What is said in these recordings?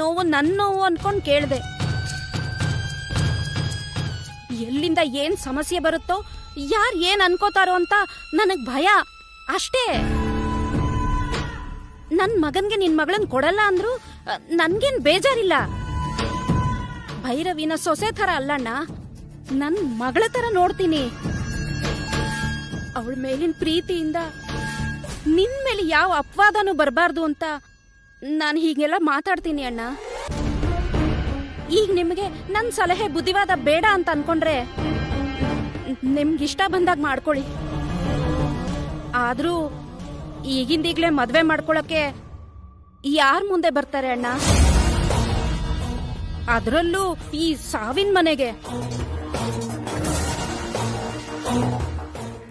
ನೋವು ನನ್ನ ನೋವು ಅನ್ಕೊಂಡ್ ಕೇಳ್ದೆ. ಎಲ್ಲಿಂದ ಏನ್ ಸಮಸ್ಯೆ ಬರುತ್ತೋ, ಯಾರ್ ಏನ್ ಅನ್ಕೋತಾರೋ ಅಂತ ನನಗ್ ಭಯ ಅಷ್ಟೇ. ನನ್ ಮಗನ್ಗೆ ನಿನ್ ಮಗಳನ್ ಕೊಡಲ್ಲ ಅಂದ್ರು ನನ್ಗೇನ್ ಬೇಜಾರಿಲ್ಲ. ಭೈರವಿನ ಸೊಸೆ ತರ ಅಲ್ಲಣ್ಣ, ನನ್ ಮಗಳ ತರ ನೋಡ್ತೀನಿ. ಅವಳ ಮೇಲಿನ ಪ್ರೀತಿಯಿಂದ ನಿನ್ ಮೇಲೆ ಯಾವ ಅಪವಾದನೂ ಬರಬಾರ್ದು ಅಂತ ನಾನು ಹೀಗೆಲ್ಲ ಮಾತಾಡ್ತೀನಿ ಅಣ್ಣ. ಈಗ ನಿಮಗೆ ನನ್ ಸಲಹೆ ಬುದ್ಧಿವಾದ ಬೇಡ ಅಂತ ಅನ್ಕೊಂಡ್ರೆ ನಿಮ್ಗಿಷ್ಟ ಬಂದಾಗ ಮಾಡ್ಕೊಳ್ಳಿ. ಆದ್ರೂ ಈಗಿಂದೀಗ್ಲೇ ಮದ್ವೆ ಮಾಡ್ಕೊಳಕ್ಕೆ ಯಾರ್ ಮುಂದೆ ಬರ್ತಾರೆ ಅಣ್ಣ? ಅದ್ರಲ್ಲೂ ಈ ಸಾವಿನ ಮನೆಗೆ.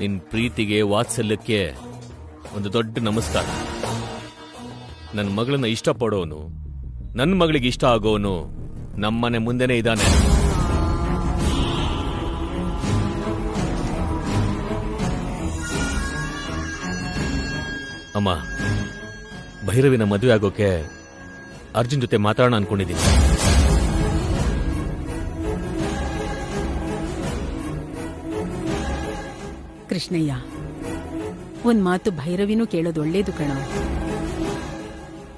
ನಿನ್ ಪ್ರೀತಿಗೆ ವಾತ್ಸಲ್ಯಕ್ಕೆ ಒಂದು ದೊಡ್ಡ ನಮಸ್ಕಾರ. ನನ್ನ ಮಗಳನ್ನ ಇಷ್ಟಪಡೋನು, ನನ್ನ ಮಗಳಿಗೆ ಇಷ್ಟ ಆಗೋನು ನಮ್ಮನೆ ಮುಂದೆನೆ ಇದ್ದಾನೆ. ಅಮ್ಮ, ಭೈರವಿನ ಮದುವೆ ಆಗೋಕೆ ಅರ್ಜುನ್ ಜೊತೆ ಮಾತಾಡೋಣ ಅನ್ಕೊಂಡಿದ್ದೀನಿ. ಕೃಷ್ಣಯ್ಯ, ಒಂದ್ ಮಾತು ಭೈರವಿನೂ ಕೇಳೋದು ಒಳ್ಳೇದು ಕಣ.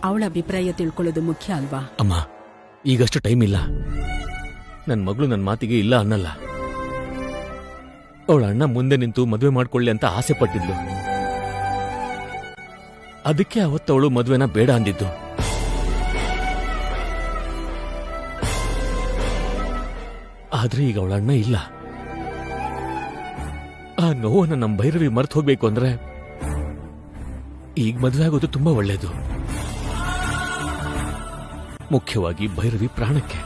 ಅವಳ ಅಭಿಪ್ರಾಯ ತಿಳ್ಕೊಳ್ಳೋದು ಮುಖ್ಯ ಅಲ್ವಾ? ಅಮ್ಮ, ಈಗಷ್ಟು ಟೈಮ್ ಇಲ್ಲ. ನನ್ನ ಮಗಳು ನನ್ನ ಮಾತಿಗೆ ಇಲ್ಲ ಅನ್ನಲ್ಲ. ಅವಳ ಅಣ್ಣ ಮುಂದೆ ನಿಂತು ಮದುವೆ ಮಾಡ್ಕೊಳ್ಳಿ ಅಂತ ಆಸೆ ಪಟ್ಟಿದ್ಲು. ಅದಕ್ಕೆ ಅವತ್ತವಳು ಮದುವೆನ ಬೇಡ ಅಂದಿದ್ದು. ಆದ್ರೆ ಈಗ ಅವಳ ಅಣ್ಣ ಇಲ್ಲ. ಆ ನೋವನ್ನ ನಮ್ಮ ಭೈರವಿ ಮರ್ತು ಹೋಗ್ಬೇಕು ಅಂದ್ರೆ ಈಗ ಮದುವೆ ಆಗೋದು ತುಂಬಾ ಒಳ್ಳೇದು. ಮುಖ್ಯವಾಗಿ ಭೈರವಿ ಪ್ರಾಣಕ್ಕೆ.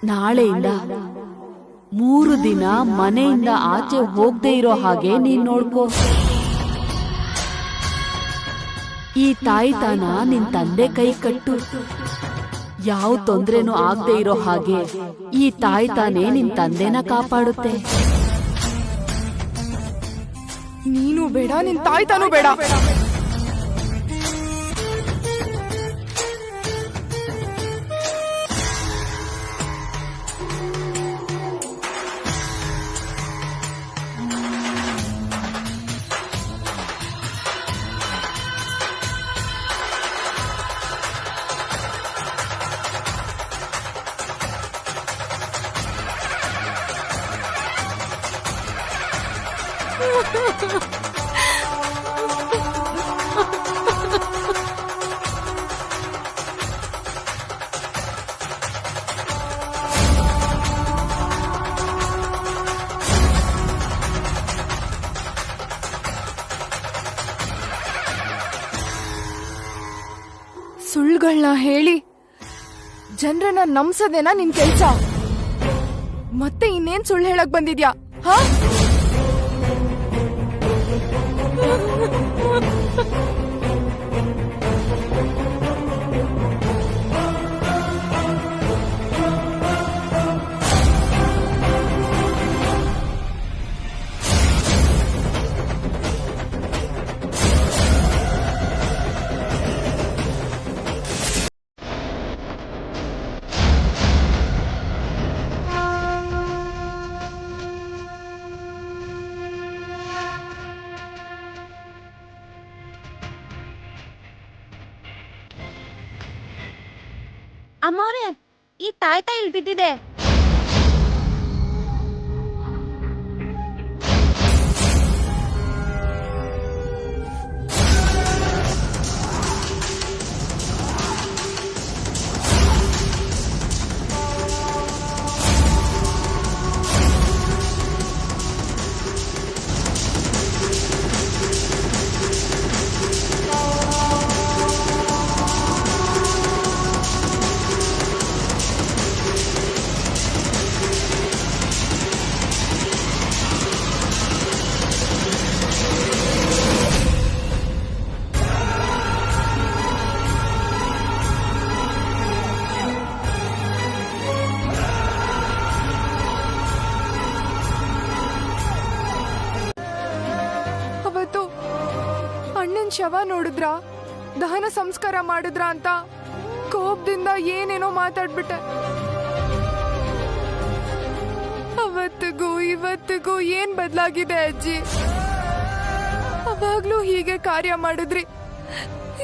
ನಾಳೆಯಿಂದ 3 ದಿನ ಮನೆಯಿಂದ ಆಚೆ ಹೋಗದೆ ಇರೋ ಹಾಗೆ ನೀನ್ ನೋಡ್ಕೋ. ಈ ತಾಯ್ತಾನ ನಿನ್ ತಂದೆ ಕೈ ಕಟ್ಟು. ಯಾವ ತೊಂದ್ರೆನೂ ಆಗದೆ ಇರೋ ಹಾಗೆ ಈ ತಾಯ್ತಾನೆ ನಿನ್ ತಂದೆನ ಕಾಪಾಡುತ್ತೆ. ನೀನು ಬೇಡ, ನಿನ್ ತಾಯ್ತಾನು ಬೇಡ. ಸುಳ್ಳುಗಳನ್ನ ಹೇಳಿ ಜನರನ್ನ ನಂಬ್ಸದೇನಾ ನಿನ್ ಕೆಲ್ಸ? ಮತ್ತೆ ಇನ್ನೇನ್ ಸುಳ್ಳು ಹೇಳಕ್ ಬಂದಿದ್ಯಾ? ಹಾ, ಅಮ್ಮೋರೆ, ಈ ತಾಯ್ತಾ ಇಲ್ಲಿ ಬಿದ್ದಿದೆ. ಅಮ್ಮನ್ ಶವ ನೋಡಿದ್ರ, ದಹನ ಸಂಸ್ಕಾರ ಮಾಡಿದ್ರ ಅಂತ ಕೋಪದಿಂದ ಏನೇನೋ ಮಾತಾಡ್ಬಿಟ್ಟೆ. ಅವತ್ತಿಗೂ ಇವತ್ತಿಗೂ ಏನ್ ಬದಲಾಗಿದೆ ಅಜ್ಜಿ? ಅವಾಗ್ಲೂ ಹೀಗೆ ಕಾರ್ಯ ಮಾಡಿದ್ರಿ,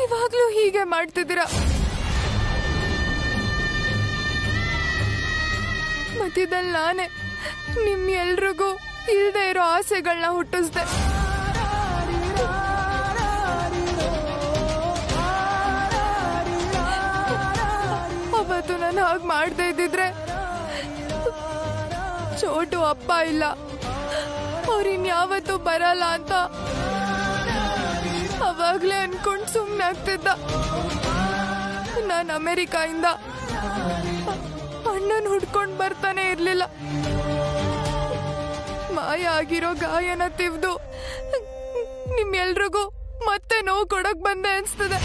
ಇವಾಗ್ಲೂ ಹೀಗೆ ಮಾಡ್ತಿದ್ದೀರಾ. ಮಧ್ಯದಲ್ಲಿ ನಾನೇ ನಿಮ್ ಎಲ್ರಿಗೂ ಇಲ್ದೇ ಇರೋ ಆಸೆಗಳನ್ನ ಹುಟ್ಟಿಸ್ದೆ. ಅವತ್ತು ನಾನು ಹಾಗೆ ಮಾಡದೇ ಇದ್ದಿದ್ರೆ ಚೋಟು ಅಪ್ಪ ಇಲ್ಲ, ಅವ್ರಿನ್ಯಾವತ್ತೂ ಬರಲ್ಲ ಅಂತ ಅವಾಗ್ಲೇ ಅನ್ಕೊಂಡ್ ಸುಮ್ನೆ ಆಗ್ತಿದ್ದ. ನಾನು ಅಮೆರಿಕಾಯಿಂದ ಅಣ್ಣನ್ ಹುಡ್ಕೊಂಡ್ ಬರ್ತಾನೆ ಇರ್ಲಿಲ್ಲ. ಮಾಯ ಆಗಿರೋ ಗಾಯನ ತಿವ್ದು ನಿಮ್ಮೆಲ್ರಿಗೂ ಮತ್ತೆ ನೋವು ಕೊಡಕ್ ಬಂದೆ ಅನ್ಸ್ತದೆ.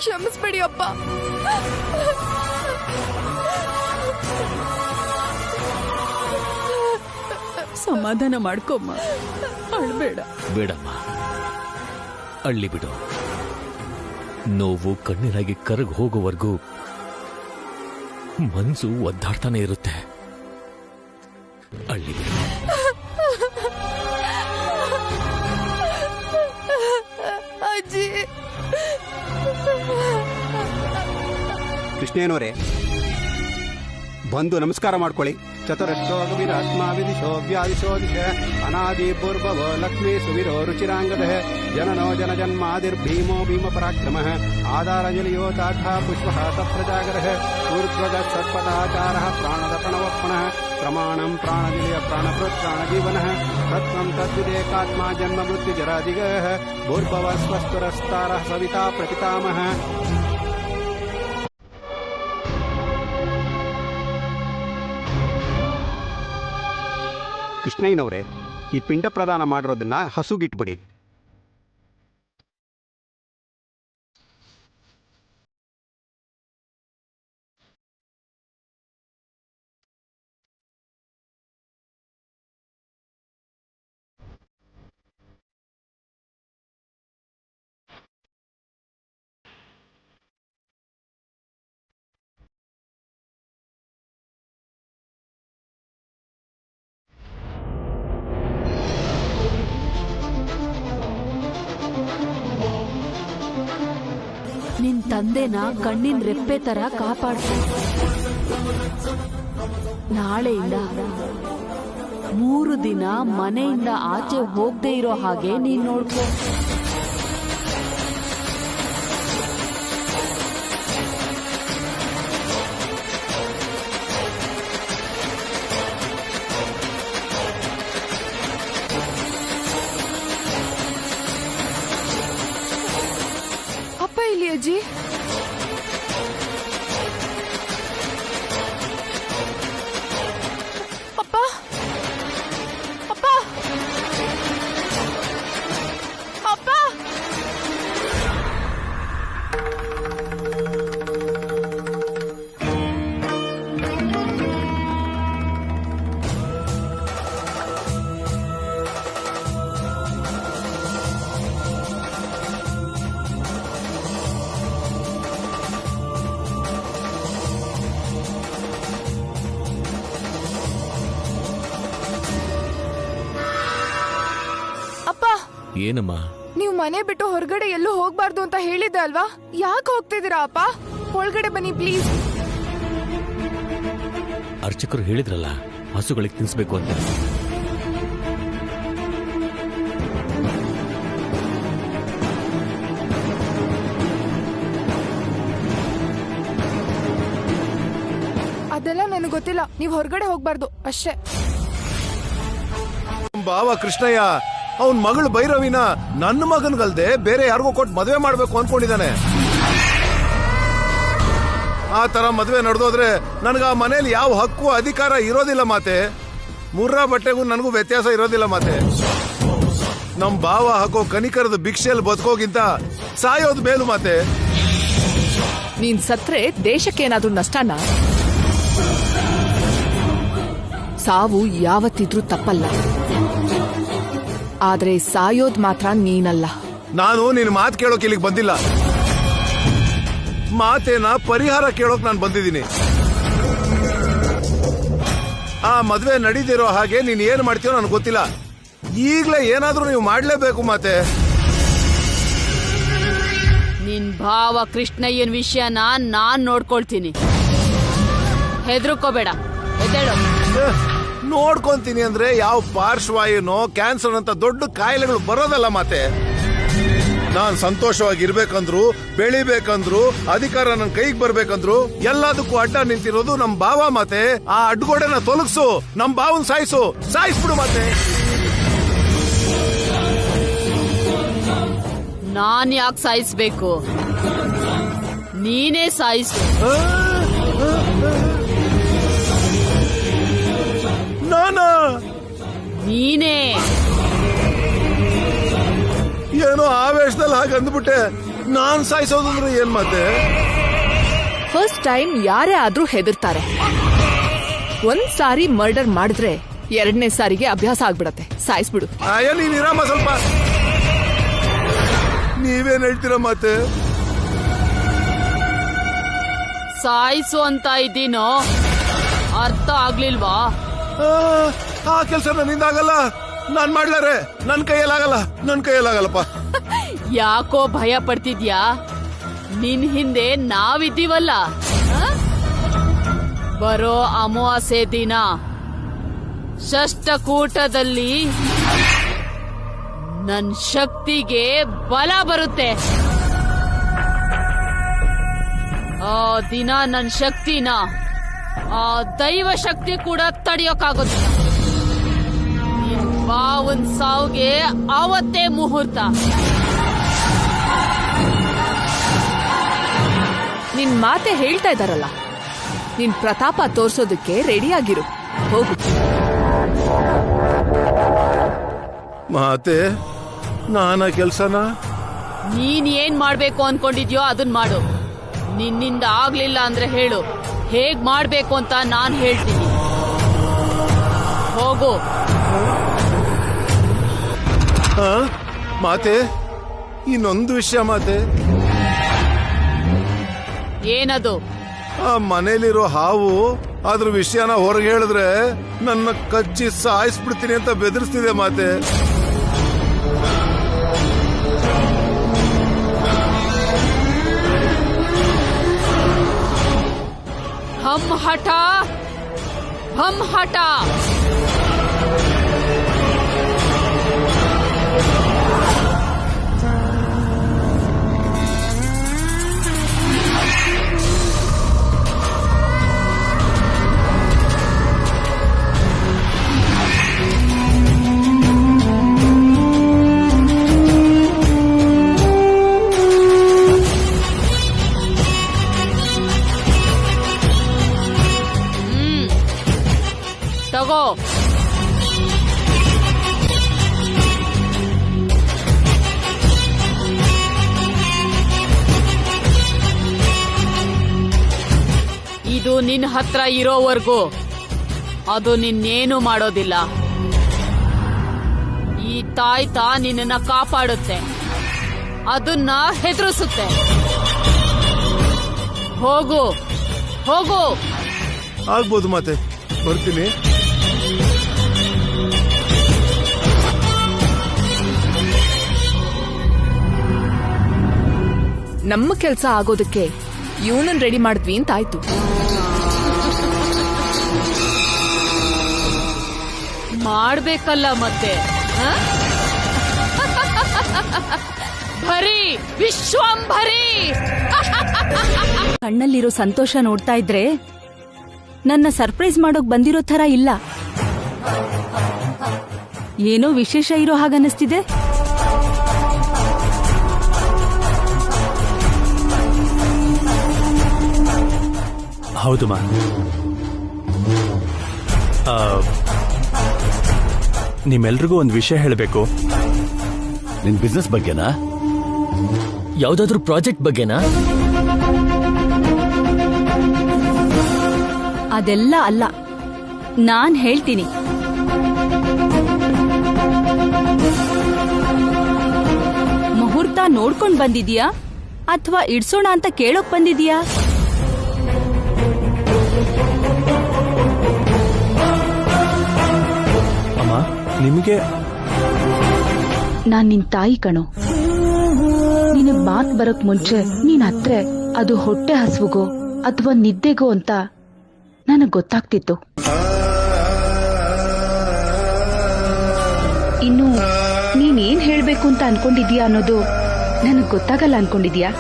ಕ್ಷಮಿಸ್ಬೇಡಿ ಅಪ್ಪ. ಸಮಾಧಾನ ಮಾಡ್ಕೊಮ್ಮ, ಅಳ್ಬೇಡ. ಬೇಡಮ್ಮ, ಅಳ್ಳಿ ಬಿಡು. ನೋವು ಕಣ್ಣೀರಾಗಿ ಕರಗ್ ಹೋಗೋವರೆಗೂ ಮನ್ಸು ಒದ್ದಾಡ್ತಾನೆ ಇರುತ್ತೆ. ಅಳ್ಳಿ ಬಿಡು. ಅಜ್ಜಿ. ಕೃಷ್ಣೇನವರೇ, ಬಂದು ನಮಸ್ಕಾರ ಮಾಡ್ಕೊಳ್ಳಿ. ಚತುರಶ್ಲೋ ವಿರಾತ್ಮಾವಿದಿಶೋ ವ್ಯಾದಿಶೋ ದಿಶ ಅನಾದಿ ಪೂರ್ವವೋ ಲಕ್ಷ್ಮೀ ಸುವಿರೋ ರುಚಿರಾಂಗದ ಜನನೋ ಜನ ಜನ್ಮಾದಿರ್ಭೀಮೋ ಭೀಮ ಪರಾಕ್ರಮ ಆಧಾರಜಲಿಯೋ ತಾಠಾ ಪುಷ್ಪ ಸಪ್ರಜಾಗರ ಊರ್ಧ್ವಗ ಸತ್ಪಥಾಚಾರ ಪ್ರಾಣದ ಪ್ರಣವ ಪುನಃ ಪ್ರಮಾಣಂ ಪ್ರಾಣಜಲಿಯ ಪ್ರಾಣಭೃತ್ ಪ್ರಾಣಜೀವನ ತತ್ವಂ ತದ್ವಿದೇಕಾತ್ಮ ಜನ್ಮ ಮೃತ್ಯು ಜರಾದಿಗ ಭೂರ್ಭವ ಸ್ವಸ್ತುರಸ್ತಾರ ಸವಿತಾ ಪ್ರಪಿತಾಮಹ. ಕೃಷ್ಣಯ್ಯನವರೇ, ಈ ಪಿಂಡ ಪ್ರದಾನ ಮಾಡಿರೋದನ್ನ ಹಸುಗಿಟ್ಬಿಡಿ. ನಿನ್ ತಂದೆನ ಕಣ್ಣಿನ ರೆಪ್ಪೆ ತರ ಕಾಪಾಡ್ಸು. ನಾಳೆಯಿಂದ 3 ದಿನ ಮನೆಯಿಂದ ಆಚೆ ಹೋಗದೆ ಇರೋ ಹಾಗೆ ನೀನ್ ನೋಡ್ಕೋ. ಅಪ್ಪ ಇಲ್ಲಿ ಅಜ್ಜಿ. ಅಪ್ಪ ಅಪ್ಪ ಅಪ್ಪ. ಏನಮ್ಮ? ನೀವು ಮನೆ ಬಿಟ್ಟು ಹೊರಗಡೆ ಎಲ್ಲೂ ಹೋಗ್ಬಾರ್ದು ಅಂತ ಹೇಳಿದ್ದೆ ಅಲ್ವಾ? ಯಾಕೆ ಹೋಗ್ತಿದ್ದೀರಾ ಅಪ್ಪ? ಒಳಗಡೆ ಬನ್ನಿ ಪ್ಲೀಸ್. ಅರ್ಚಕರು ಹೇಳಿದ್ರಲ್ಲ ಹಸುಗಳಿಗೆ ತಿನ್ಸ್ಬೇಕು ಅಂತ. ಅದೆಲ್ಲ ನನಗೆ ಗೊತ್ತಿಲ್ಲ. ನೀವು ಹೊರಗಡೆ ಹೋಗ್ಬಾರ್ದು ಅಷ್ಟೇ. ಬಾವ ಕೃಷ್ಣಯ್ಯ ಅವನ್ ಮಗಳು ಭೈರವಿನ ನನ್ನ ಮಗನ್ಗಲ್ದೆ ಬೇರೆ ಯಾರಿಗೂ ಕೊಟ್ಟು ಮದುವೆ ಮಾಡ್ಬೇಕು ಅನ್ಕೊಂಡಿದ್ದಾನೆ. ಆ ತರ ಮದ್ವೆ ನಡೆದೋದ್ರೆ ನನಗೆ ಆ ಮನೇಲಿ ಯಾವ ಹಕ್ಕು ಅಧಿಕಾರ ಇರೋದಿಲ್ಲ ಮಾತೆ. ಮುರ್ರಾ ಬಟ್ಟೆಗೂ ನನಗೂ ವ್ಯತ್ಯಾಸ ಇರೋದಿಲ್ಲ ಮಾತೆ. ನಮ್ ಭಾವ ಹಾಕೋ ಕನಿಕರದ ಭಿಕ್ಷೆಯಲ್ಲಿ ಬದುಕೋಗಿಂತ ಸಾಯೋದ್ ಮೇಲು ಮಾತೆ. ನೀನ್ ಸತ್ರೆ ದೇಶಕ್ಕೇನಾದ್ರೂ ನಷ್ಟನಾ? ಸಾವು ಯಾವತ್ತಿದ್ರೂ ತಪ್ಪಲ್ಲ, ಆದ್ರೆ ಸಾಯೋದ್ ಮಾತ್ರ ನೀನಲ್ಲ. ನಾನು ನಿನ್ ಮಾತು ಕೇಳೋಕೆ ಇಲ್ಲಿಗೆ ಬಂದಿಲ್ಲ, ಮಾತೇನ ಪರಿಹಾರ ಕೇಳೋಕ್ ನಾನು ಬಂದಿದ್ದೀನಿ. ಆ ಮದ್ವೆ ನಡೀದಿರೋ ಹಾಗೆ ನೀನ್ ಏನ್ ಮಾಡ್ತೀಯೋ ನನಗೆ ಗೊತ್ತಿಲ್ಲ. ಈಗ್ಲೇ ಏನಾದ್ರೂ ನೀವು ಮಾಡ್ಲೇಬೇಕು ಮಾತೆ. ನಿನ್ ಭಾವ ಕೃಷ್ಣಯ್ಯನ ವಿಷಯನ ನಾನ್ ನೋಡ್ಕೊಳ್ತೀನಿ, ಹೆದರ್ಕೋಬೇಡ, ಎದ್ದೇಳು. ನೋಡ್ಕೊಂತೀನಿ ಅಂದ್ರೆ ಯಾವ ಪಾರ್ಶ್ವಾಯುನೋ ಕ್ಯಾನ್ಸರ್ ಅಂತ ದೊಡ್ಡ ಕಾಯಿಲೆಗಳು ಬರೋದಲ್ಲ ಮಾತೆ. ನಾನ್ ಸಂತೋಷವಾಗಿರ್ಬೇಕಂದ್ರು, ಬೆಳಿಬೇಕಂದ್ರು, ಅಧಿಕಾರ ನನ್ನ ಕೈಗೆ ಬರ್ಬೇಕಂದ್ರು ಎಲ್ಲದಕ್ಕೂ ಅಡ್ಡ ನಿಂತಿರೋದು ನಮ್ ಭಾವ ಮಾತೆ. ಆ ಅಡ್ಗೋಡೆನ ತೊಲಗಿಸು, ನಮ್ ಭಾವನ್ ಸಾಯಿಸ್ಬಿಡು ಮಾತೆ. ನಾನ್ ಯಾಕೆ ಸಾಯಿಸ್ಬೇಕು? ನೀನೇ ಸಾಯಿಸು. ನಾನಾ? ನೀನೇ. ಏನೋ ಆವೇಶದಲ್ಲಿ ಹಾಗೆ ಅಂದ್ಬಿಟ್ಟೆ. ನಾನ್ ಸಾಯಿಸೋದಂದ್ರೆ ಏನ್ ಮಾತೆ? ಫಸ್ಟ್ ಟೈಮ್ ಯಾರೇ ಆದ್ರೂ ಹೆದರ್ತಾರೆ. ಒಂದ್ ಸಾರಿ ಮರ್ಡರ್ ಮಾಡಿದ್ರೆ 2ನೇ ಸಾರಿಗೆ ಅಭ್ಯಾಸ ಆಗ್ಬಿಡತ್ತೆ. ಸಾಯಿಸ್ಬಿಡು. ಅಯ್ಯ ನೀನ್ ಇರಮ್ಮ ಸ್ವಲ್ಪ. ನೀವೇನ್ ಹೇಳ್ತೀರ ಮಾತೆ? ಸಾಯಿಸು ಅಂತ ಇದ್ದೀನೋ, ಅರ್ಥ ಆಗ್ಲಿಲ್ವಾ? ಆ ಕೆಲ್ಸ ನನ್ನಿಂದಾಗಲ್ಲ, ನಾನ್ ಮಾಡ್ಲಾರೆ. ನನ್ ಕೈಯಲ್ಲಾಗಲ್ಲಪ್ಪ. ಯಾಕೋ ಭಯ ಪಡ್ತಿದ್ಯಾ? ನಿನ್ ಹಿಂದೆ ನಾವಿದ್ದೀವಲ್ಲ. ಬರೋ ಅಮಾವಾಸ್ಯೆ ದಿನ ಷಷ್ಠಕೂಟದಲ್ಲಿ ನನ್ ಶಕ್ತಿಗೆ ಬಲ ಬರುತ್ತೆ. ಆ ದಿನ ನನ್ ಶಕ್ತಿನ ಆ ದೈವ ಶಕ್ತಿ ಕೂಡ ತಡೆಯೋಕ್ಕಾಗೋದಿಲ್ಲ. ನಿನ್ ಬಾವನ್ ಸಾವ್ಗೆ ಅವತ್ತೇ ಮುಹೂರ್ತ. ನಿನ್ ಮಾತೆ ಹೇಳ್ತಾ ಇದ್ದಾರಲ್ಲ, ನಿನ್ ಪ್ರತಾಪ ತೋರ್ಸೋದಕ್ಕೆ ರೆಡಿ ಆಗಿರು. ಹೋಗು. ಮಾತೆ, ನಾನ ಕೆಲ್ಸನ? ನೀನ್ ಏನ್ ಮಾಡ್ಬೇಕು ಅನ್ಕೊಂಡಿದ್ಯೋ ಅದನ್ ಮಾಡು. ನಿನ್ನಿಂದ ಆಗ್ಲಿಲ್ಲ ಅಂದ್ರೆ ಹೇಳು, ಹೇಗ್ ಮಾಡ್ಬೇಕು ಅಂತ ನಾನ್ ಹೇಳ್ತೀನಿ. ಹೋಗು. ಮಾತೆ, ಇನ್ನೊಂದು ವಿಷಯ ಮಾತೆ. ಏನದು? ಆ ಮನೇಲಿರೋ ಹಾವು ಅದ್ರ ವಿಷಯನ ಹೊರಗೆ ಹೇಳಿದ್ರೆ ನನ್ನ ಕಚ್ಚಿ ಸಾಯಿಸ್ಬಿಡ್ತೀನಿ ಅಂತ ಬೆದರಿಸ್ತಿದೆ ಮಾತೆ. ಹಮ್ ಹಠ. ತಗೋ. ಇದು ನಿನ್ ಹತ್ರ ಇರೋವರೆಗೂ ಅದು ನಿನ್ನೇನು ಮಾಡೋದಿಲ್ಲ. ಈ ತಾಯ್ತ ನಿನ್ನನ್ನ ಕಾಪಾಡುತ್ತೆ, ಅದನ್ನ ಹೆದರಿಸುತ್ತೆ. ಹೋಗು. ಆಗ್ಬೋದು ಮಾತೆ, ಬರ್ತೀನಿ. ನಮ್ಮ ಕೆಲ್ಸ ಆಗೋದಕ್ಕೆ ಇವನನ್ನ ರೆಡಿ ಮಾಡಿದ್ವಿ ಅಂತ ಆಯ್ತು. ಮಾಡ್ಬೇಕಲ್ಲ ಮತ್ತೆ. ಭರಿ ವಿಶ್ವಂಭರಿ. ಕಣ್ಣಲ್ಲಿರೋ ಸಂತೋಷ ನೋಡ್ತಾ ಇದ್ರೆ ನನ್ನ ಸರ್ಪ್ರೈಸ್ ಮಾಡೋಕ್ ಬಂದಿರೋ ತರ ಇಲ್ಲ. ಏನೋ ವಿಶೇಷ ಇರೋ ಹಾಗನ್ನಿಸ್ತಿದೆ. ಹೌದು ಮಾ. ನಿಮ್ಮೆಲ್ರಿಗೂ ಒಂದು ವಿಷಯ ಹೇಳಬೇಕು. ನಿನ್ ಬಿಸ್ನೆಸ್ ಬಗ್ಗೆನಾ? ಯಾವ್ದಾದ್ರು ಪ್ರಾಜೆಕ್ಟ್ ಬಗ್ಗೆನಾ? ಅದೆಲ್ಲ ಅಲ್ಲ, ನಾನ್ ಹೇಳ್ತೀನಿ. ಮುಹೂರ್ತ ನೋಡ್ಕೊಂಡ್ ಬಂದಿದ್ಯಾ ಅಥವಾ ಇಡ್ಸೋಣ ಅಂತ ಕೇಳೋಕ್ ಬಂದಿದ್ಯಾ? ಅಮ್ಮ, ನಿಮಗೆ ನಾನ್ ನಿನ್ ತಾಯಿ ಕಣೋ. ನಿನಗ್ ಮಾತ್ ಬರಕ್ ಮುಂಚೆ ನೀನ್ ಹತ್ರೆ ಅದು ಹೊಟ್ಟೆ ಹಸುವಿಗೋ ಅಥವಾ ನಿದ್ದೆಗೋ ಅಂತ ನನಗ್ ಗೊತ್ತಾಗ್ತಿತ್ತು. ಇನ್ನು ನೀನೇನ್ ಹೇಳ್ಬೇಕು ಅಂತ ಅನ್ಕೊಂಡಿದ್ಯಾ ಅನ್ನೋದು ನನಗ್ ಗೊತ್ತಾಗಲ್ಲ ಅನ್ಕೊಂಡಿದ್ಯಾ?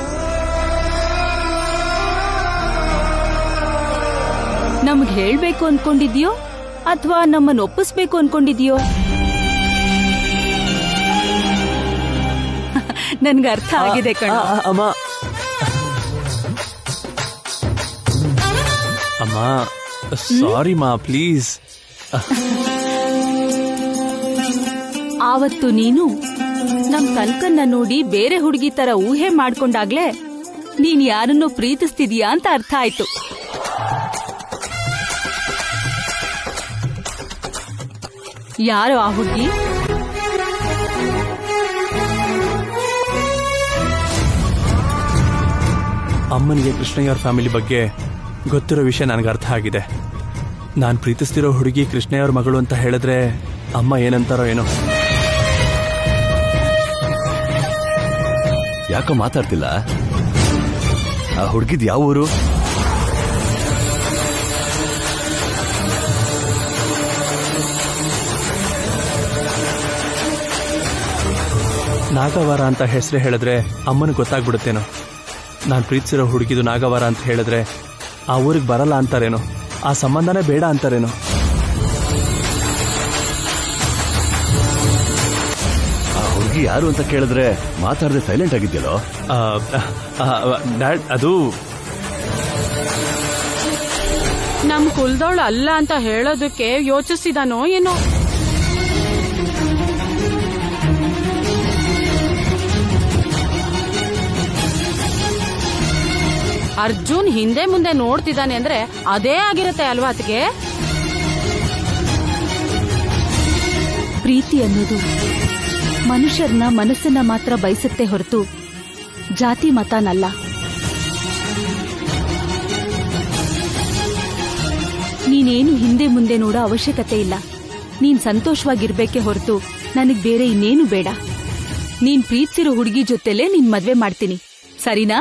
ನಮ್ಗ್ ಹೇಳ್ಬೇಕು ಅನ್ಕೊಂಡಿದ್ಯೋ ಅಥವಾ ನಮ್ಮನ್ನ ಒಪ್ಪಿಸ್ಬೇಕು ಅನ್ಕೊಂಡಿದ್ಯೋ? ನನ್ಗೆ ಅರ್ಥ ಆಗಿದೆ ಕಣ. ಅಮ್ಮ ಅಮ್ಮ, ಸಾರಿ ಮಾ, ಪ್ಲೀಸ್. ಆವತ್ತು ನೀನು ನಮ್ ಕನಕನ್ನ ನೋಡಿ ಬೇರೆ ಹುಡುಗಿ ತರ ಊಹೆ ಮಾಡ್ಕೊಂಡಾಗ್ಲೇ ನೀನ್ ಯಾರನ್ನೋ ಪ್ರೀತಿಸ್ತಿದೀಯಾ ಅಂತ ಅರ್ಥ ಆಯ್ತು. ಯಾರೋ ಆ ಹುಡುಗಿ? ಅಮ್ಮನಿಗೆ ಕೃಷ್ಣಯ್ಯ ಅವ್ರ ಫ್ಯಾಮಿಲಿ ಬಗ್ಗೆ ಗೊತ್ತಿರೋ ವಿಷಯ ನನಗೆ ಅರ್ಥ ಆಗಿದೆ. ನಾನು ಪ್ರೀತಿಸ್ತಿರೋ ಹುಡುಗಿ ಕೃಷ್ಣಯ್ಯ ಅವ್ರ ಮಗಳು ಅಂತ ಹೇಳಿದ್ರೆ ಅಮ್ಮ ಏನಂತಾರೋ ಏನೋ. ಯಾಕೋ ಮಾತಾಡ್ತಿಲ್ಲ? ಆ ಹುಡುಗಿದ್ ಯಾವ ಊರು? ನಾಗವಾರ ಅಂತ ಹೆಸರು ಹೇಳಿದ್ರೆ ಅಮ್ಮನಿಗೆ ಗೊತ್ತಾಗ್ಬಿಡುತ್ತೇನೋ. ನಾನು ಪ್ರೀತಿಸಿರೋ ಹುಡುಗಿದು ನಾಗವಾರ ಅಂತ ಹೇಳಿದ್ರೆ ಆ ಊರಿಗೆ ಬರಲ್ಲ ಅಂತಾರೇನೋ, ಆ ಸಂಬಂಧನೇ ಬೇಡ ಅಂತಾರೇನೋ. ಆ ಹುಡುಗಿ ಯಾರು ಅಂತ ಕೇಳಿದ್ರೆ ಮಾತಾಡದೆ ಸೈಲೆಂಟ್ ಆಗಿದ್ಯಲ್ಲೋ? ಡ್ಯಾಡ್, ಅದು ನಮ್ ಕುಲ್ದವಳು ಅಲ್ಲ ಅಂತ ಹೇಳೋದಕ್ಕೆ ಯೋಚಿಸಿದಾನೋ ಏನೋ. ಅರ್ಜುನ್ ಹಿಂದೆ ಮುಂದೆ ನೋಡ್ತಿದ್ದಾನೆ ಅಂದ್ರೆ ಅದೇ ಆಗಿರುತ್ತೆ ಅಲ್ವಾ ಅತ್ಗೆ? ಪ್ರೀತಿ ಅನ್ನೋದು ಮನುಷ್ಯರನ್ನ ಮನಸ್ಸನ್ನ ಮಾತ್ರ ಬಯಸುತ್ತೆ ಹೊರತು ಜಾತಿ ಮತನಲ್ಲ. ನೀನೇನು ಹಿಂದೆ ಮುಂದೆ ನೋಡೋ ಅವಶ್ಯಕತೆ ಇಲ್ಲ. ನೀನ್ ಸಂತೋಷವಾಗಿರ್ಬೇಕೆ ಹೊರತು ನನಗ್ ಬೇರೆ ಇನ್ನೇನು ಬೇಡ. ನೀನ್ ಪ್ರೀತಿಸಿರೋ ಹುಡುಗಿ ಜೊತೆಲೇ ನಿನ್ ಮದ್ವೆ ಮಾಡ್ತೀನಿ, ಸರಿನಾ?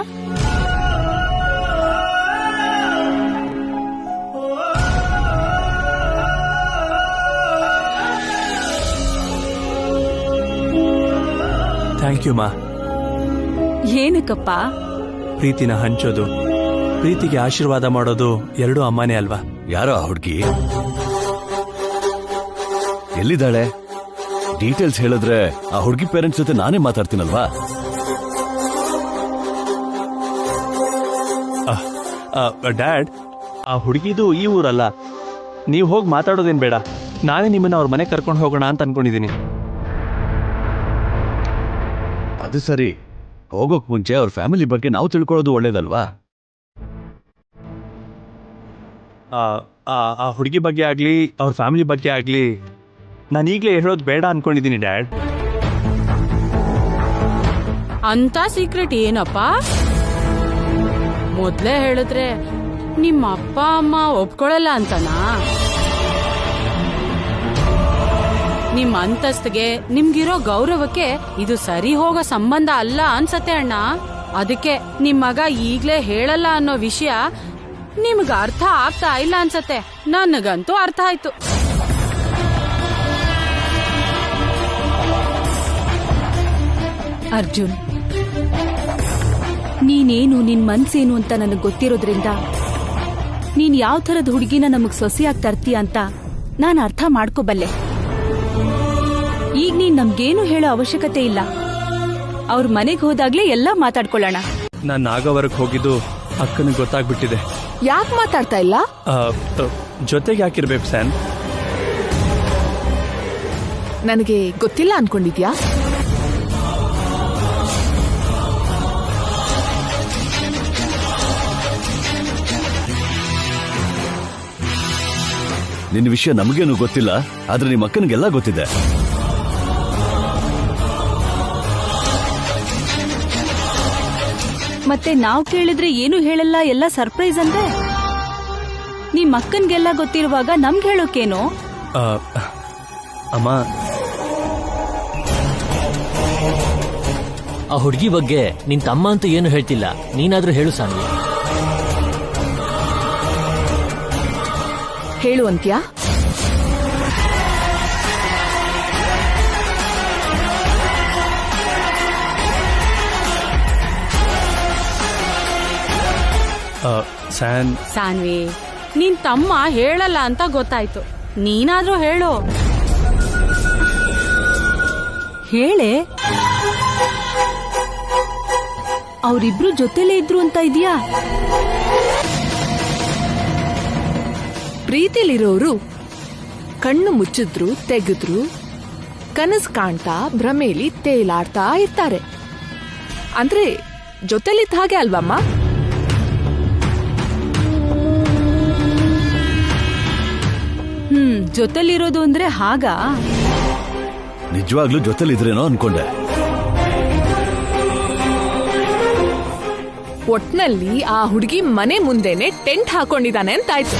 ಥ್ಯಾಂಕ್ ಯು ಮಾ. ಏನಕ್ಕಪ್ಪ? ಪ್ರೀತಿನ ಹಂಚೋದು, ಪ್ರೀತಿಗೆ ಆಶೀರ್ವಾದ ಮಾಡೋದು ಎರಡೂ ಅಮ್ಮನೇ ಅಲ್ವಾ? ಯಾರೋ ಆ ಹುಡುಗಿ? ಎಲ್ಲಿದ್ದಾಳೆ? ಡೀಟೇಲ್ಸ್ ಹೇಳಿದ್ರೆ ಆ ಹುಡುಗಿ ಪೇರೆಂಟ್ಸ್ ಜೊತೆ ನಾನೇ ಮಾತಾಡ್ತೀನಲ್ವಾ? ಡ್ಯಾಡ್, ಆ ಹುಡುಗಿದು ಈ ಊರಲ್ಲ. ನೀವು ಹೋಗಿ ಮಾತಾಡೋದೇನ್ ಬೇಡ. ನಾನೇ ನಿಮ್ಮನ್ನ ಅವ್ರ ಮನೆ ಕರ್ಕೊಂಡು ಹೋಗೋಣ ಅಂತ ಅನ್ಕೊಂಡಿದ್ದೀನಿ. ಅದು ಸರಿ, ಹೋಗೋಕ್ ಮುಂಚೆ ಅವ್ರ ಫ್ಯಾಮಿಲಿ ಬಗ್ಗೆ ನಾವು ತಿಳ್ಕೊಳ್ಳೋದು ಒಳ್ಳೇದಲ್ವಾ? ಆ ಹುಡುಗಿ ಬಗ್ಗೆ ಆಗ್ಲಿ ಅವ್ರ ಫ್ಯಾಮಿಲಿ ಬಗ್ಗೆ ಆಗ್ಲಿ ನಾನು ಈಗಲೇ ಹೇಳೋದು ಬೇಡ ಅನ್ಕೊಂಡಿದ್ದೀನಿ ಡ್ಯಾಡ್. ಅಂತ ಸೀಕ್ರೆಟ್ ಏನಪ್ಪ? ಮೊದ್ಲೇ ಹೇಳಿದ್ರೆ ನಿಮ್ಮ ಅಪ್ಪ ಅಮ್ಮ ಒಪ್ಕೊಳ್ಳಲ್ಲ ಅಂತನಾ? ನಿಮ್ ಅಂತಸ್ತಿಗೆ ನಿಮ್ಗಿರೋ ಗೌರವಕ್ಕೆ ಇದು ಸರಿ ಹೋಗೋ ಸಂಬಂಧ ಅಲ್ಲ ಅನ್ಸತ್ತೆ ಅಣ್ಣ. ಅದಕ್ಕೆ ನಿಮ್ ಮಗ ಈಗ್ಲೇ ಹೇಳಲ್ಲ ಅನ್ನೋ ವಿಷಯ ನಿಮ್ಗ ಅರ್ಥ ಆಗ್ತಾ ಇಲ್ಲ ಅನ್ಸತ್ತೆ. ನನಗಂತೂ ಅರ್ಥ ಆಯ್ತು. ಅರ್ಜುನ್, ನೀನೇನು ನಿನ್ ಮನ್ಸೇನು ಅಂತ ನನಗ್ ಗೊತ್ತಿರೋದ್ರಿಂದ ನೀನ್ ಯಾವ ಥರದ ಹುಡುಗಿನ ನಮಗ್ ಸೊಸೆಯಾಗಿ ತರ್ತೀಯ ಅಂತ ನಾನು ಅರ್ಥ ಮಾಡ್ಕೋಬಲ್ಲೆ. ಈಗ ನೀನ್ ನಮ್ಗೇನು ಹೇಳೋ ಅವಶ್ಯಕತೆ ಇಲ್ಲ. ಅವ್ರ ಮನೆಗೆ ಹೋದಾಗ್ಲೇ ಎಲ್ಲ ಮಾತಾಡ್ಕೊಳ್ಳೋಣ. ನಾನು ನಾಗವರಕ್ಕೆ ಹೋಗಿದ್ದು ಅಕ್ಕನಿಗೆ ಗೊತ್ತಾಗ್ಬಿಟ್ಟಿದೆ. ಯಾಕೆ ಮಾತಾಡ್ತಾ ಇಲ್ಲ? ಜೊತೆಗೆ ಯಾಕಿರ್ಬೇಕು ಸ್ಯಾನ್? ನನಗೆ ಗೊತ್ತಿಲ್ಲ ಅನ್ಕೊಂಡಿದ್ಯಾ? ನಿನ್ನ ವಿಷಯ ನಮಗೇನು ಗೊತ್ತಿಲ್ಲ, ಆದ್ರೆ ನಿಮ್ಮ ಅಕ್ಕನಿಗೆಲ್ಲ ಗೊತ್ತಿದೆ. ಮತ್ತೆ ನಾವ್ ಕೇಳಿದ್ರೆ ಏನು ಹೇಳಲ್ಲ, ಎಲ್ಲ ಸರ್ಪ್ರೈಸ್ ಅಂದೆ. ನಿಮ್ ಅಕ್ಕನ್ಗೆಲ್ಲ ಗೊತ್ತಿರುವಾಗ ನಮ್ಗೆ ಹೇಳೋಕೇನು? ಅಮ್ಮ, ಆ ಹುಡುಗಿ ಬಗ್ಗೆ ನಿನ್ ತಮ್ಮ ಅಂತೂ ಏನು ಹೇಳ್ತಿಲ್ಲ, ನೀನಾದ್ರೂ ಹೇಳು ಸಾನ್ವಿ. ಹೇಳು ಅಂತ್ಯಾ? ಸಾನ್ವಿ, ನಿನ್ ತಮ್ಮ ಹೇಳಲ್ಲ ಅಂತ ಗೊತ್ತಾಯ್ತು, ನೀನಾದ್ರೂ ಹೇಳು. ಹೇಳೆ. ಅವರಿಬ್ರು ಜೊತೆಲೇ ಇದ್ರು ಅಂತ ಇದೆಯಾ? ಪ್ರೀತಿಲಿರೋರು ಕಣ್ಣು ಮುಚ್ಚಿದ್ರು ತೆಗೆದ್ರು ಕನಸು ಕಾಣ್ತಾ ಭ್ರಮೇಲಿ ತೇಲಾಡ್ತಾ ಇರ್ತಾರೆ. ಅಂದ್ರೆ ಜೊತೆಲಿದ್ದ ಹಾಗೆ ಅಲ್ವಮ್ಮ? ಜೊತೆಲಿರೋದು ಅಂದ್ರೆ ಹಾಗ? ನಿಜವಾಗ್ಲೂ ಜೊತೆಲಿದ್ರೇನೋ ಅನ್ಕೊಂಡೆ. ಒಟ್ನಲ್ಲಿ ಆ ಹುಡುಗಿ ಮನೆ ಮುಂದೆನೆ ಟೆಂಟ್ ಹಾಕೊಂಡಿದ್ದಾನೆ ಅಂತಾಯ್ತು.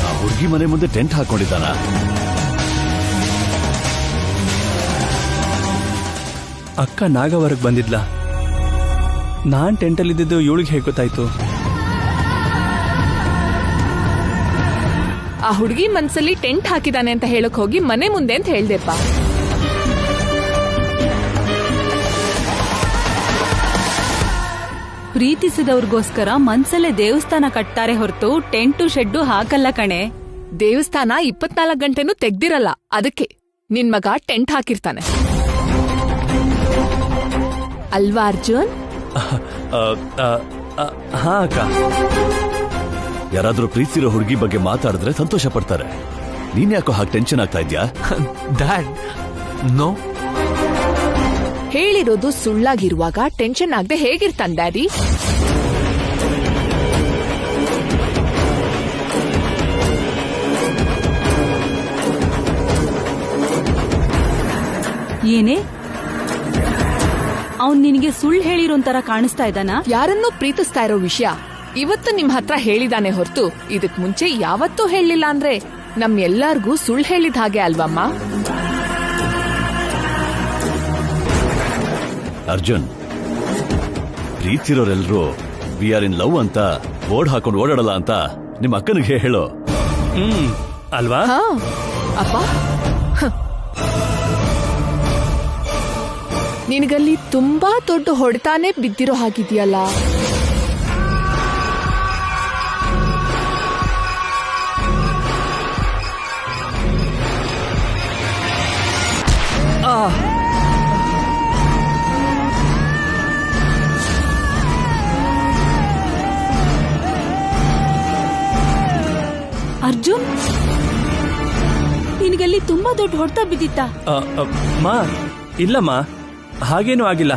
ಆ ಹುಡುಗಿ ಮನೆ ಮುಂದೆ ಟೆಂಟ್ ಹಾಕೊಂಡಿದ್ದಾನ? ಅಕ್ಕ ನಾಗವರೆಗೆ ಬಂದಿದ್ಲ. ನಾನ್ ಟೆಂಟಲ್ಲಿ ಇದ್ದಿದ್ದು ಇವಳಿಗೆ ಹೇಗೆ ಗೊತ್ತಾಯ್ತು? ಆ ಹುಡುಗಿ ಮನ್ಸಲ್ಲಿ ಟೆಂಟ್ ಹಾಕಿದಾನೆ ಅಂತ ಹೇಳಕ್ ಹೋಗಿ ಮನೆ ಮುಂದೆ ಅಂತ ಹೇಳ್ದೆಪ್ಪ. ಪ್ರೀತಿಸಿದವ್ರಿಗೋಸ್ಕರ ಮನ್ಸಲ್ಲೇ ದೇವಸ್ಥಾನ ಕಟ್ತಾರೆ ಹೊರತು ಟೆಂಟು ಶೆಡ್ಡು ಹಾಕಲ್ಲ ಕಣೆ. ದೇವಸ್ಥಾನ 24 ಗಂಟೆನೂ ತೆಗ್ದಿರಲ್ಲ, ಅದಕ್ಕೆ ನಿನ್ ಮಗ ಟೆಂಟ್ ಹಾಕಿರ್ತಾನೆ ಅಲ್ವಾ ಅರ್ಜುನ್? ಹಾ ಅಕ್ಕ. ಯಾರಾದ್ರೂ ಪ್ರೀತಿಸಿರೋ ಹುಡುಗಿ ಬಗ್ಗೆ ಮಾತಾಡಿದ್ರೆ ಸಂತೋಷ ಪಡ್ತಾರೆ. ನೀನ್ ಯಾಕೋ ಹಾಗೆ ಟೆನ್ಷನ್ ಆಗ್ತಾ ಇದ್ಯಾ? Dad, no. ಹೇಳಿರೋದು ಸುಳ್ಳಾಗಿರುವಾಗ ಟೆನ್ಷನ್ ಆಗದೆ ಹೇಗಿರ್ತಾನೆ ಡ್ಯಾಡಿ? ಏನೇ ಅವ್ನ್ ನಿನಗೆ ಸುಳ್ಳು ಹೇಳಿರೋಂತರ ಕಾಣಿಸ್ತಾ ಇದ್ದಾನ? ಯಾರನ್ನೂ ಪ್ರೀತಿಸ್ತಾ ಇರೋ ವಿಷಯ ಇವತ್ತು ನಿಮ್ ಹತ್ರ ಹೇಳಿದಾನೆ ಹೊರತು ಇದಕ್ ಮುಂಚೆ ಯಾವತ್ತೂ ಹೇಳಿಲ್ಲ ಅಂದ್ರೆ ನಮ್ ಎಲ್ಲಾರ್ಗೂ ಸುಳ್ಳು ಹೇಳಿದ ಹಾಗೆ ಅಲ್ವಮ್ಮ? ಅರ್ಜುನ್, ಪ್ರೀತಿರೋರೆಲ್ರು ವಿ ಆರ್ ಇನ್ ಲವ್ ಅಂತ ಬೋರ್ಡ್ ಹಾಕೊಂಡು ಓಡಾಡಲ್ಲ ಅಂತ ನಿಮ್ಮ ಅಕ್ಕನಿಗೆ ಹೇಳು. ಅಲ್ವಾ? ಅಪ್ಪ, ನಿನಗಲ್ಲಿ ತುಂಬಾ ದೊಡ್ಡ ಹೊಡೆತಾನೆ ಬಿದ್ದಿರೋ ಹಾಗಿದೆಯಲ್ಲ. ಅರ್ಜುನ್, ನಿನಗಲ್ಲಿ ತುಂಬಾ ದೊಡ್ಡ ಹೊಡೆತ ಬಿದ್ದಿತ್ತ? ಮಾ, ಇಲ್ಲಮ್ಮ, ಹಾಗೇನೂ ಆಗಿಲ್ಲ.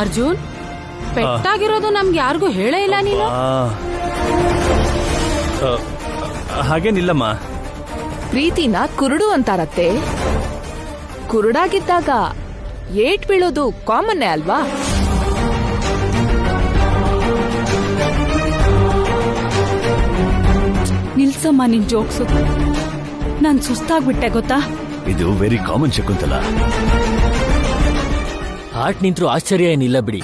ಅರ್ಜುನ್, ಪೆಟ್ಟಾಗಿರೋದು ನಮ್ಗೆ ಯಾರಿಗೂ ಹೇಳೇ ಇಲ್ಲ ನೀನು. ಹಾಗೇನಿಲ್ಲಮ್ಮ. ಪ್ರೀತಿನ ಕುರುಡು ಅಂತಾರತ್ತೆ. ಕುರುಡಾಗಿದ್ದಾಗ ಏಟ್ ಬೀಳೋದು ಕಾಮನ್ನೇ ಅಲ್ವಾ? ನಿಲ್ಸಮ್ಮ ನಿನ್ ಜೋಕ್ಸು. ನಾನ್ ಸುಸ್ತಾಗ್ಬಿಟ್ಟೆ ಗೊತ್ತಾ? ಇದು ವೆರಿ ಕಾಮನ್ ಶಕುಂತಲ. ಹಾರ್ಟ್ ನಿಂತ್ರು ಆಶ್ಚರ್ಯ ಏನಿಲ್ಲ ಬಿಡಿ.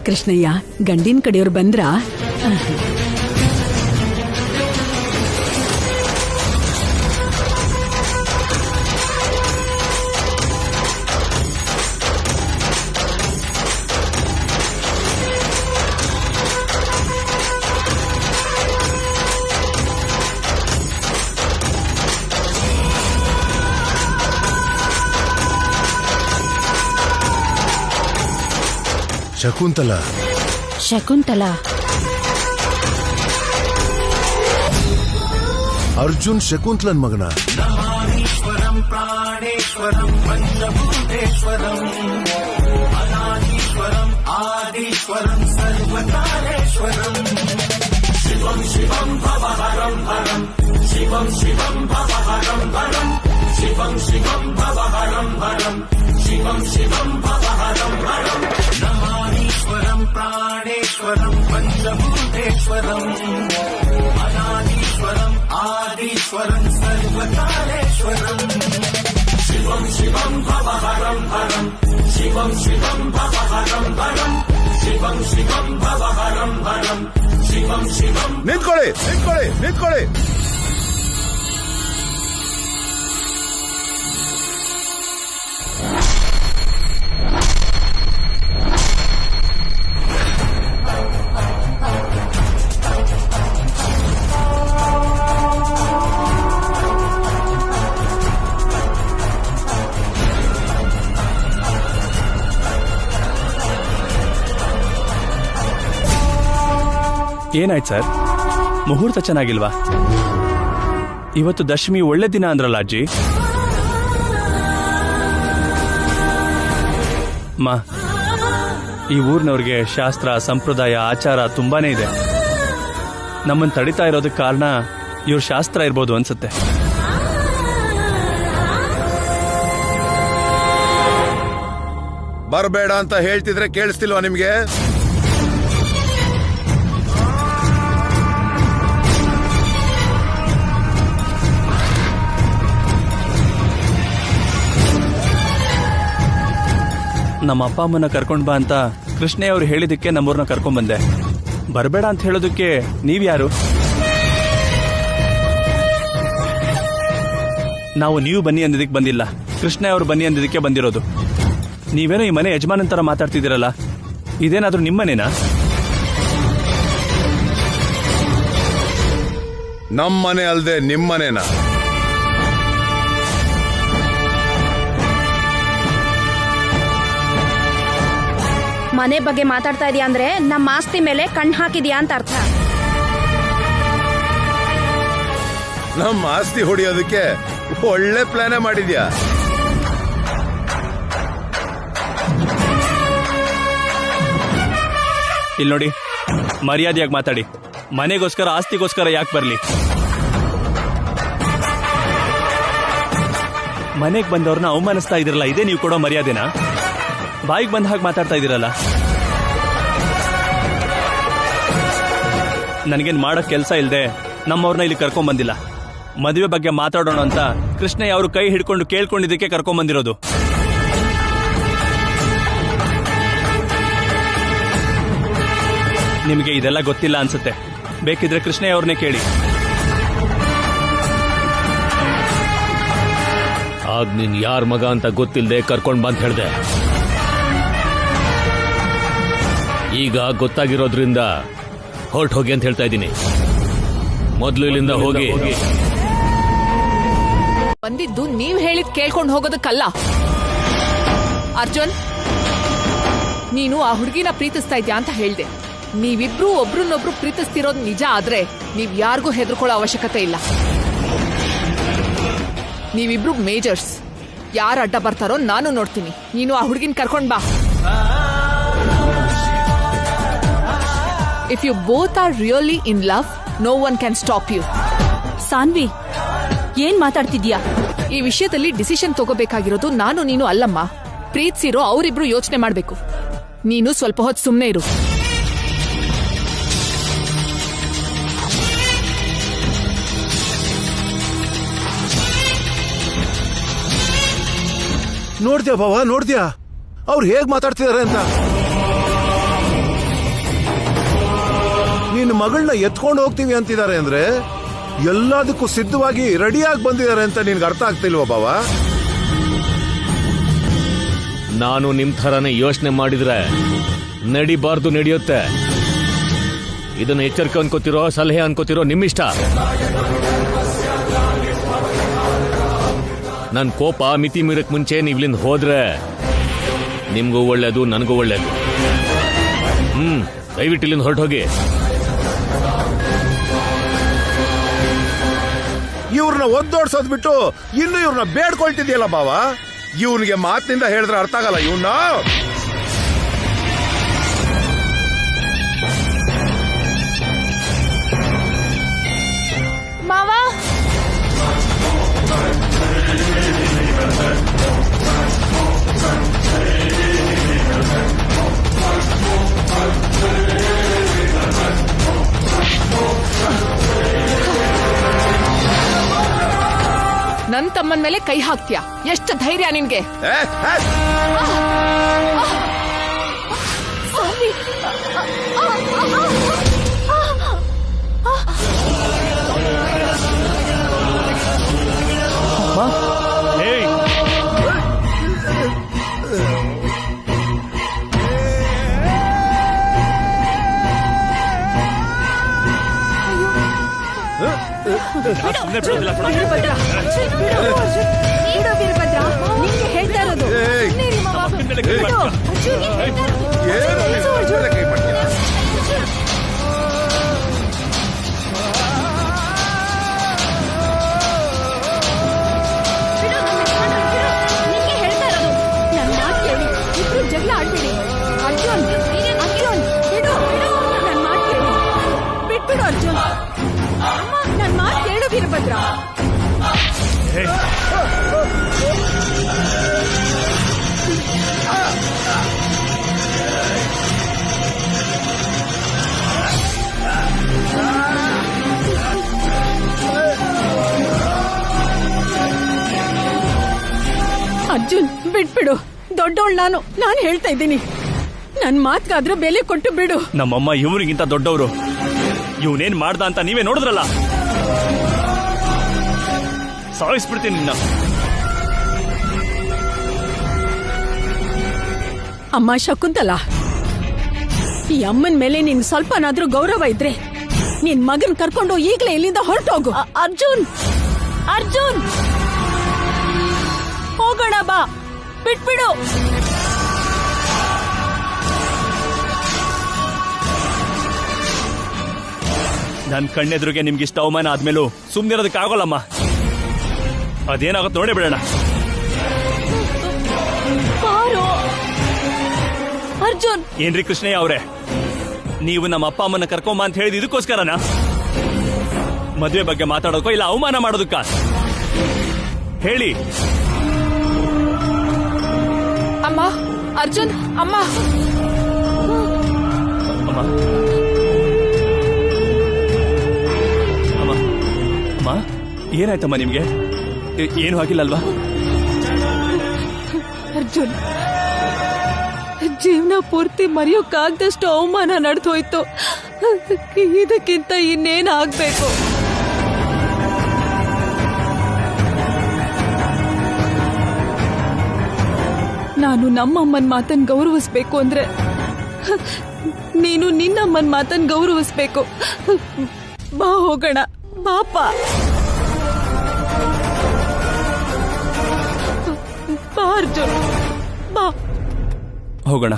ಕೃಷ್ಣಯ್ಯ, ಗಂಡಿನ ಕಡೆಯವ್ರು ಬಂದ್ರಾ? ಶಕುಂತಲಾ ಶಕುಂತಲಾ ಅರ್ಜುನ್ ಶಕುಂತಲನ್ ಮಗನ? ಪ್ರಾಣೇಶ್ವರಂ ಪಂಚಭೂತೇಶ್ವರಂ ಅನಾದೀಶ್ವರಂ ಆದೀಶ್ವರಂ ಸರ್ವಕಾಲೇಶ್ವರಂ ಶಿವಂ ಶಿವಂ ಭವಹರಂ ಹರಂ ಶಿವಂ ಶಿವಂ ಭವಹರಂ ಹರಂ ಶಿವಂ ಶಿವಂ ಭವಹರಂ ಹರಂ ಶಿವಂ ಶಿವಂ ಭವಹರಂ ಹರಂ ನಮಾನೀಶ್ವರಂ ಪ್ರಾಣೇಶ್ವರಂ ಪಂಚಭೂತೇಶ್ವರಂ ಅನಾದೀಶ್ವರಂ ಆದೀಶ್ವರಂ ಸರ್ವಕಾಲೇಶ್ವರಂ ಶಿವಂ ಶಿವಂ ಭವಹರಂ ಹರಂ ಶಿವಂ ಶಿವಂ ಭವಹರಂ ಹರಂ ಶಿವಂ ಶಿವಂ ಭವಹರಂ ಹರಂ ಶಿವಂ ಶಿವಂ. ನಿಂತ್ಕೊಳ್ಳಿ ನಿಂತ್ಕೊಳ್ಳಿ ನಿಂತ್ಕೊಳ್ಳಿ. ಏನಾಯ್ತು ಸರ್? ಮುಹೂರ್ತ ಚೆನ್ನಾಗಿಲ್ವಾ? ಇವತ್ತು ದಶಮಿ ಒಳ್ಳೆ ದಿನ ಅಂದ್ರಲ್ಲ ಅಜ್ಜಿ. ಮಾ, ಈ ಊರಿನವ್ರಿಗೆ ಶಾಸ್ತ್ರ, ಸಂಪ್ರದಾಯ, ಆಚಾರ ತುಂಬಾನೇ ಇದೆ. ನಮ್ಮನ್ನು ತಡಿತಾ ಇರೋದಕ್ಕೆ ಕಾರಣ ಇವ್ರ ಶಾಸ್ತ್ರ ಇರ್ಬೋದು ಅನ್ಸುತ್ತೆ. ಬರಬೇಡ ಅಂತ ಹೇಳ್ತಿದ್ರೆ ಕೇಳಿಸ್ತಿಲ್ವಾ ನಿಮ್ಗೆ? ನಮ್ಮ ಅಪ್ಪ ಅಮ್ಮನ ಕರ್ಕೊಂಡ್ ಬಾ ಅಂತ ಕೃಷ್ಣಯ್ಯ ಅವ್ರು ಹೇಳಿದಕ್ಕೆ ನಮ್ಮೂರ್ನ ಕರ್ಕೊಂಡ್ ಬಂದೆ. ಬರಬೇಡ ಅಂತ ಹೇಳೋದಕ್ಕೆ ನೀವ್ಯಾರು? ನಾವು ನೀವು ಬನ್ನಿ ಅಂದಿದ್ದಕ್ಕೆ ಬಂದಿಲ್ಲ, ಕೃಷ್ಣಯ್ಯ ಅವರು ಬನ್ನಿ ಅಂದಿದ್ದಕ್ಕೆ ಬಂದಿರೋದು. ನೀವೇನೋ ಈ ಮನೆ ಯಜಮಾನನ್ ತರ ಮಾತಾಡ್ತಿದ್ದೀರಲ್ಲ, ಇದೇನಾದ್ರೂ ನಿಮ್ಮನೇನಾ? ನಮ್ಮನೆ ಅಲ್ದೆ ನಿಮ್ಮನೇನಾ? ಮನೆ ಬಗ್ಗೆ ಮಾತಾಡ್ತಾ ಇದೀಯ ಅಂದ್ರೆ ನಮ್ಮ ಆಸ್ತಿ ಮೇಲೆ ಕಣ್ಣು ಹಾಕಿದ್ಯಾ ಅಂತ ಅರ್ಥ. ನಮ್ಮ ಆಸ್ತಿ ಹೊಡಿಯೋದಕ್ಕೆ ಒಳ್ಳೆ ಪ್ಲಾನೇ ಮಾಡಿದ್ಯಾ. ಇಲ್ಲಿ ನೋಡಿ, ಮರ್ಯಾದೆಯಾಗಿ ಮಾತಾಡಿ. ಮನೆಗೋಸ್ಕರ ಆಸ್ತಿಗೋಸ್ಕರ ಯಾಕೆ ಬರ್ಲಿ? ಮನೆಗೆ ಬಂದವ್ರನ್ನ ಅವಮಾನಿಸ್ತಾ ಇದಿರಲ್ಲ, ಇದೇ ನೀವು ಕೊಡೋ ಮರ್ಯಾದೆನಾ? ಬಾಯಿಗೆ ಬಂದ ಹಾಗೆ ಮಾತಾಡ್ತಾ ಇದ್ದೀರಲ್ಲ. ನನಗೇನು ಮಾಡೋಕ್ ಕೆಲಸ ಇಲ್ಲದೆ ನಮ್ಮವ್ರನ್ನ ಇಲ್ಲಿ ಕರ್ಕೊಂಡ್ ಬಂದಿಲ್ಲ. ಮದುವೆ ಬಗ್ಗೆ ಮಾತಾಡೋಣ ಅಂತ ಕೃಷ್ಣಯ್ಯ ಅವರು ಕೈ ಹಿಡ್ಕೊಂಡು ಕೇಳ್ಕೊಂಡಿದ್ದಕ್ಕೆ ಕರ್ಕೊಂಡ್ ಬಂದಿರೋದು. ನಿಮಗೆ ಇದೆಲ್ಲ ಗೊತ್ತಿಲ್ಲ ಅನ್ಸುತ್ತೆ. ಬೇಕಿದ್ರೆ ಕೃಷ್ಣಯ್ಯ ಅವ್ರನ್ನೇ ಕೇಳಿ. ಆಗ ನೀನ್ ಯಾರ ಮಗ ಅಂತ ಗೊತ್ತಿಲ್ಲದೆ ಕರ್ಕೊಂಡ್ ಬಂದ್ ಹೇಳ್ದೆ. ಈಗ ಗೊತ್ತಾಗಿರೋದ್ರಿಂದ ಹೊರಟು ಹೋಗಿ ಅಂತ ಹೇಳ್ತಾ ಇದ್ದೀನಿ. ಮೊದಲು ಇಲ್ಲಿಂದ ಹೋಗಿ. ಬಂದಿದ್ದು ನೀವ್ ಹೇಳಿದ್ ಕೇಳ್ಕೊಂಡು ಹೋಗೋದಕ್ಕಲ್ಲ. ಅರ್ಜುನ್, ನೀನು ಆ ಹುಡುಗಿನ ಪ್ರೀತಿಸ್ತಾ ಇದ್ಯಾ ಅಂತ ಹೇಳ್ದೆ. ನೀವಿಬ್ರು ಒಬ್ರನ್ನೊಬ್ರು ಪ್ರೀತಿಸ್ತಿರೋದು ನಿಜ ಆದ್ರೆ ನೀವ್ ಯಾರಿಗೂ ಹೆದರ್ಕೊಳ್ಳೋ ಅವಶ್ಯಕತೆ ಇಲ್ಲ. ನೀವಿಬ್ರು ಮೇಜರ್ಸ್. ಯಾರು ಅಡ್ಡ ಬರ್ತಾರೋ ನಾನು ನೋಡ್ತೀನಿ. ನೀನು ಆ ಹುಡುಗಿನ ಕರ್ಕೊಂಡ್ ಬಾ. If you both are really in love, no one can stop you. Saanvi, ಏನ್ ಮಾತಾಡ್ತಿದ್ಯಾ? ಈ ವಿಷಯದಲ್ಲಿ ಡಿಸಿಷನ್ ತಗೋಬೇಕಾಗಿರೋದು ನಾನು ನೀನು ಅಲ್ಲಮ್ಮ. ಪ್ರೀತಿಸಿರೋ ಅವರಿಬ್ರು ಯೋಚನೆ ಮಾಡ್ಬೇಕು. ನೀನು ಸ್ವಲ್ಪ ಹೊತ್ತು ಸುಮ್ಮನೆ ಇರು. ನೋಡ್ದ್ಯಾ ಬಾವ, ನೋಡ್ದ್ಯಾ ಅವ್ರು ಹೇಗ್ ಮಾತಾಡ್ತಿದಾರೆ ಅಂತ? ನಿನ್ನ ಮಗಳನ್ನ ಎತ್ಕೊಂಡು ಹೋಗ್ತೀವಿ ಅಂತಿದ್ದಾರೆ ಅಂದ್ರೆ ಎಲ್ಲದಕ್ಕೂ ಸಿದ್ಧವಾಗಿ ರೆಡಿಯಾಗಿ ಬಂದಿದ್ದಾರೆ ಅಂತ ನಿನ್ಗೆ ಅರ್ಥ ಆಗ್ತಿಲ್ವಾ ಬಾವ? ನಾನು ನಿಮ್ ಥರನೇ ಯೋಚನೆ ಮಾಡಿದ್ರೆ ನಡಿಬಾರ್ದು ನಡೆಯುತ್ತೆ. ಇದನ್ನ ಎಚ್ಚರಿಕೆ ಅನ್ಕೋತಿರೋ ಸಲಹೆ ಅನ್ಕೋತಿರೋ ನಿಮ್ಮಿಷ್ಟ. ನನ್ ಕೋಪ ಮಿತಿ ಮೀರಕ್ ಮುಂಚೆ ನೀವ್ಲಿಂದ ಹೋದ್ರೆ ನಿಮ್ಗೂ ಒಳ್ಳೇದು, ನನಗೂ ಒಳ್ಳೇದು. ದಯವಿಟ್ಟು ಇಲ್ಲಿಂದ ಹೊರಟೋಗಿ. ಇವ್ರನ್ನ ಒದ್ದೋಡ್ಸೋದ್ ಬಿಟ್ಟು ಇನ್ನು ಇವ್ರನ್ನ ಬೇಡ್ಕೊಳ್ತಿದ್ಯಲ್ಲ ಬಾವ. ಇವನಿಗೆ ಮಾತಿನಿಂದ ಹೇಳಿದ್ರೆ ಅರ್ಥ ಆಗಲ್ಲ ಇವನ್ನ. ಮಾವ ನನ್ ತಮ್ಮನ್ ಮೇಲೆ ಕೈ ಹಾಕ್ತೀಯ? ಎಷ್ಟು ಧೈರ್ಯ ನಿನ್ಗೆ? ನಿಂಗೆ ಹೇಳ್ತಾ ಇರೋದು ನನ್ನ ಮಾತು ಕೇಳಿ. ಇಬ್ರು ಜಗಳ ಆಡ್ಬೇಡಿ. ಅರ್ಜುನ್ ಅರ್ಜುನ್ ಬಿಡು ಬಿಡು, ನನ್ನ ಮಾತು ಕೇಳಿ. ಬಿಟ್ಬಿಡು ಅರ್ಜುನ್. ನನ್ನ ಮಾತು ಕೇಳು ವೀರಭದ್ರ. ಅರ್ಜುನ್ ಬಿಟ್ಬಿಡು. ದೊಡ್ಡೋಳ್ ನಾನು ಹೇಳ್ತಾ ಇದ್ದೀನಿ. ನನ್ ಮಾತ್ಗಾದ್ರೂ ಬೆಲೆ ಕೊಟ್ಟು ಬಿಡು. ನಮ್ಮಮ್ಮ ಇವ್ರಿಗಿಂತ ದೊಡ್ಡವರು. ಇವನೇನ್ ಮಾಡ್ದ ಅಂತ ನೀವೇ ನೋಡಿದ್ರಲ್ಲ. ಸಾಯಿಸ್ಬಿಡ್ತೀನಿ ನಿನ್ನ. ಅಮ್ಮ ಶಕುಂತಲ, ಈ ಅಮ್ಮನ ಮೇಲೆ ನಿನ್ ಸ್ವಲ್ಪನಾದ್ರೂ ಗೌರವ ಇದ್ರೆ ನಿನ್ ಮಗನ್ ಕರ್ಕೊಂಡು ಈಗಲೇ ಇಲ್ಲಿಂದ ಹೊರಟೋಗು. ಅರ್ಜುನ್ ಅರ್ಜುನ್ ಹೋಗೋಣ ಬಾ, ಬಿಟ್ಬಿಡು. ನನ್ ಕಣ್ಣೆದ್ರಿಗೆ ನಿಮ್ಗಿಷ್ಟ ಅವಮಾನ ಆದ್ಮೇಲೂ ಸುಮ್ನಿರೋದಕ್ಕಾಗಲ್ಲಮ್ಮ. ಅದೇನಾಗುತ್ತೆ ನೋಡೇ ಬಿಡೋಣ. ಅರ್ಜುನ್ ಏನ್ರಿ ಕೃಷ್ಣಯ್ಯ ಅವ್ರೆ, ನೀವು ನಮ್ಮ ಅಪ್ಪ ಅಮ್ಮನ ಕರ್ಕೊಂಬ ಅಂತ ಹೇಳಿದ ಇದಕ್ಕೋಸ್ಕರನಾ? ಮದ್ವೆ ಬಗ್ಗೆ ಮಾತಾಡೋಕೋ ಇಲ್ಲ ಅವಮಾನ ಮಾಡೋದಕ್ಕ? ಹೇಳಿ. ಅಮ್ಮ ಅರ್ಜುನ್, ಅಮ್ಮ ಅಮ್ಮ ಅಮ್ಮ ಅಮ್ಮ ಏನಾಯ್ತಮ್ಮ ನಿಮ್ಗೆ? ಏನು ಆಗಿಲ್ಲ ಅಲ್ವಾ? ಅರ್ಜುನ್, ಜೀವನ ಪೂರ್ತಿ ಮರೆಯೋಕ್ಕಾಗ್ದಷ್ಟು ಅವಮಾನ ನಡೆದೋಯ್ತು. ಇದಕ್ಕಿಂತ ಇನ್ನೇನ್ ಆಗ್ಬೇಕು? ನಾನು ನಮ್ಮಮ್ಮನ ಮಾತನ್ ಗೌರವಿಸ್ಬೇಕು ಅಂದ್ರೆ ನೀನು ನಿನ್ನಮ್ಮನ ಮಾತನ್ ಗೌರವಿಸ್ಬೇಕು. ಬಾ ಹೋಗೋಣ, ಬಾಪ. ಬಾ ಅರ್ಜುನ್, ಬಾ ಹೋಗೋಣ.